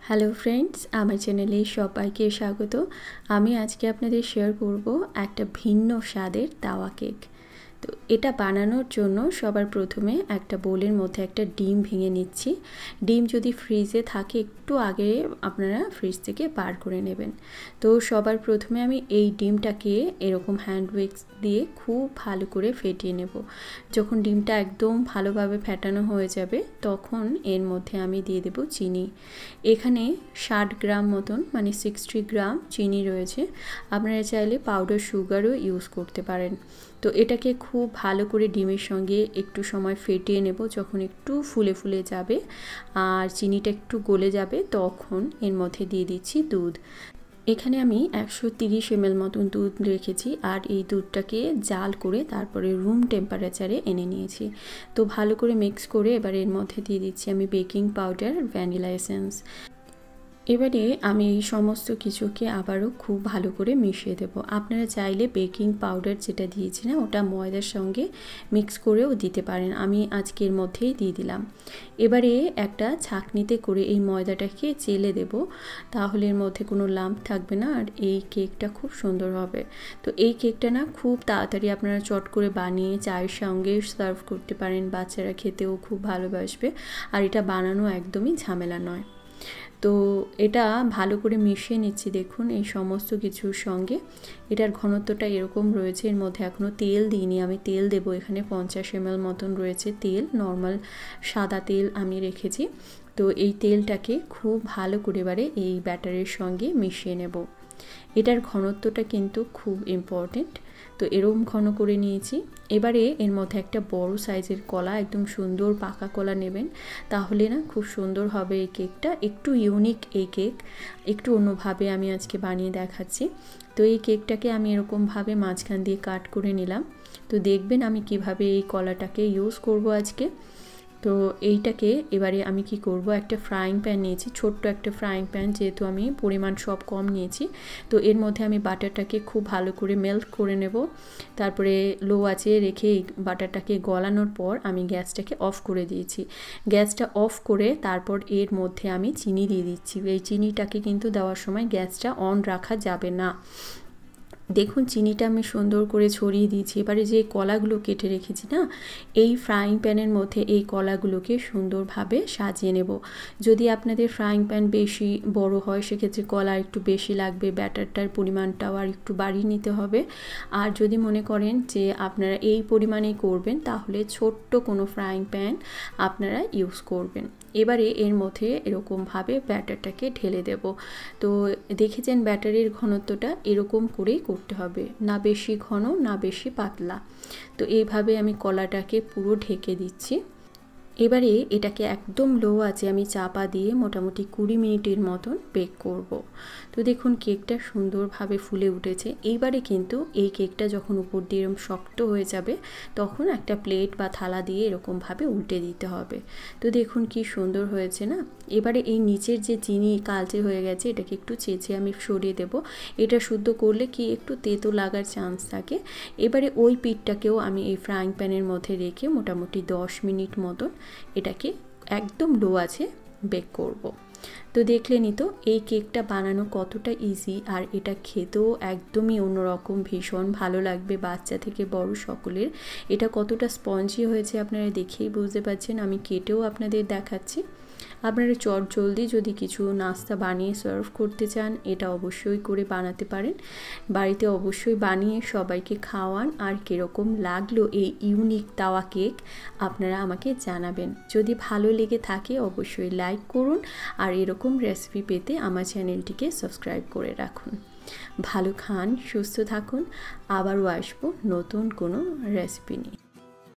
Hello friends, আমার চ্যানেলে সবাইকে স্বাগত। আমি আজকে আপনাদের শেয়ার করব একটা ভিন্ন স্বাদের তাওয়া কেক। তো এটা বানানোর জন্য সবার প্রথমে একটা বোলের মধ্যে একটা ডিম ভেঙে নিচ্ছি। ডিম যদি ফ্রিজে থাকে একটু আগে আপনারা ফ্রিজ থেকে বার করে নেবেন। তো সবার প্রথমে আমি এই ডিমটাকে এরকম হ্যান্ড উইক্স দিয়ে খুব ভালো করে ফেটিয়ে নেব। যখন ডিমটা একদম ভালোভাবে ফেটানো হয়ে যাবে তখন এর মধ্যে আমি দিয়ে দেব চিনি। এখানে 60 গ্রাম মতন মানে 60 গ্রাম চিনি রয়েছে। আপনারা চাইলে পাউডার সুগারও ইউজ করতে পারেন। তো এটাকে খুব ভালো করে ডিমের সঙ্গে একটু সময় ফেটিয়ে নেব। যখন একটু ফুলে ফুলে যাবে আর চিনিটা একটু গলে যাবে তখন এর মধ্যে দিয়ে দিচ্ছি দুধ। এখানে আমি 130 ml মতন দুধ রেখেছি আর এই দুধটাকে জাল করে তারপরে রুম টেম্পারেচারে এনে নিয়েছি। তো ভালো করে মিক্স করে এবার এর মধ্যে দিয়ে দিচ্ছি আমি বেকিং পাউডার, ভ্যানিলা এসেন্স। এবারে আমি এই সমস্ত কিছুকে আবারও খুব ভালো করে মিশিয়ে দেব। আপনারা চাইলে বেকিং পাউডার যেটা দিয়েছিলাম ওটা ময়দার সঙ্গে মিক্স করেও দিতে পারেন। আমি আজকের মধ্যেই দিয়ে দিলাম। এবারে একটা ছাঁকনিতে করে এই ময়দাটাকে চেলে দেব, তাহলে এর মধ্যে কোনো লাম্প থাকবে না আর এই কেকটা খুব সুন্দর হবে। তো এই কেকটা না খুব তাড়াতাড়ি আপনারা চট করে বানিয়ে চায়ের সঙ্গে সার্ভ করতে পারেন। বাচ্চারা খেতেও খুব ভালোবাসবে আর এটা বানানো একদমই ঝামেলা নয়। তো এটা ভালো করে মিশিয়ে নিচ্ছি। দেখুন এই সমস্ত কিছুর সঙ্গে এটার ঘনত্বটা এরকম রয়েছে। এর মধ্যে এখনও তেল দিইনি, আমি তেল দেব। এখানে 50 ml মতন রয়েছে তেল, নর্মাল সাদা তেল আমি রেখেছি। তো এই তেলটাকে খুব ভালো করে এবারে এই ব্যাটারের সঙ্গে মিশিয়ে নেব। এটার ঘনত্বটা কিন্তু খুব ইম্পর্টেন্ট। তো এরকম ঘন করে নিয়েছি। এবারে এর মধ্যে একটা বড় সাইজের কলা, একদম সুন্দর পাকা কলা নেবেন, তাহলে না খুব সুন্দর হবে এই কেকটা। একটু ইউনিক এই কেক, একটু অন্যভাবে আমি আজকে বানিয়ে দেখাচ্ছি। তো এই কেকটাকে আমি এরকমভাবে মাঝখান দিয়ে কাট করে নিলাম। তো দেখবেন আমি কিভাবে এই কলাটাকে ইউজ করব আজকে। তো এইটাকে এবারে আমি কি করব, একটা ফ্রাইং প্যান নিয়েছি, ছোট্ট একটা ফ্রাইং প্যান, যেহেতু আমি পরিমাণ সব কম নিয়েছি। তো এর মধ্যে আমি বাটারটাকে খুব ভালো করে মেল্ট করে নেব। তারপরে লো আঁচে রেখে এই বাটারটাকে গলানোর পর আমি গ্যাসটাকে অফ করে দিয়েছি। গ্যাসটা অফ করে তারপর এর মধ্যে আমি চিনি দিয়ে দিচ্ছি। এই চিনিটাকে কিন্তু দেওয়ার সময় গ্যাসটা অন রাখা যাবে না। দেখুন চিনিটা আমি সুন্দর করে ছড়িয়ে দিয়েছি। এবারে যে কলাগুলো কেটে রেখেছি না, এই ফ্রাইং প্যানের মধ্যে এই কলাগুলোকে সুন্দরভাবে সাজিয়ে নেব। যদি আপনাদের ফ্রাইং প্যান বেশি বড় হয় সেক্ষেত্রে কলা একটু বেশি লাগবে, ব্যাটারটার পরিমাণটাও আর একটু বাড়িয়ে নিতে হবে। আর যদি মনে করেন যে আপনারা এই পরিমাণেই করবেন তাহলে ছোট্ট কোনো ফ্রাইং প্যান আপনারা ইউজ করবেন। এবারে এর মধ্যে এরকমভাবে ব্যাটারটাকে ঢেলে দেব। তো দেখেছেন ব্যাটারের ঘনত্বটা এরকম করেই করতে হবে, না বেশি ঘন না বেশি পাতলা। তো এইভাবে আমি কলাটাকে পুরো ঢেকে দিচ্ছি। এবারে এটাকে একদম লো আছে আমি চাপা দিয়ে মোটামুটি 20 মিনিটের মতন বেক করব। তো দেখুন কেকটা সুন্দরভাবে ফুলে উঠেছে। এইবারে কিন্তু এই কেকটা যখন উপর দিয়ে এরকম শক্ত হয়ে যাবে তখন একটা প্লেট বা থালা দিয়ে এরকমভাবে উল্টে দিতে হবে। তো দেখুন কি সুন্দর হয়েছে না। এবারে এই নিচের যে চিনি কালচে হয়ে গেছে এটাকে একটু চেঁচে আমি সরিয়ে দেব। এটা শুদ্ধ করলে কি একটু তেতো লাগার চান্স থাকে। এবারে ওই পিঠটাকেও আমি এই ফ্রাইং প্যানের মধ্যে রেখে মোটামুটি 10 মিনিট মতন এটাকে একদম লো আছে বেক করব। তো দেখলেনই তো এই কেকটা বানানো কতটা ইজি, আর এটা খেতেও একদমই অন্যরকম, ভীষণ ভালো লাগবে বাচ্চা থেকে বড় সকলের। এটা কতটা স্পঞ্জি হয়েছে আপনারা দেখেই বুঝতে পারছেন। আমি কেটেও আপনাদের দেখাচ্ছি। আপনারা চটজলদি যদি কিছু নাস্তা বানিয়ে সার্ভ করতে চান এটা অবশ্যই করে বানাতে পারেন। বাড়িতে অবশ্যই বানিয়ে সবাইকে খাওয়ান। আর কীরকম লাগলো এই ইউনিক তাওয়া কেক আপনারা আমাকে জানাবেন। যদি ভালো লেগে থাকে অবশ্যই লাইক করুন আর এরকম রেসিপি পেতে আমার চ্যানেলটিকে সাবস্ক্রাইব করে রাখুন। ভালো খান, সুস্থ থাকুন। আবারও আসবো নতুন কোনো রেসিপি নিয়ে।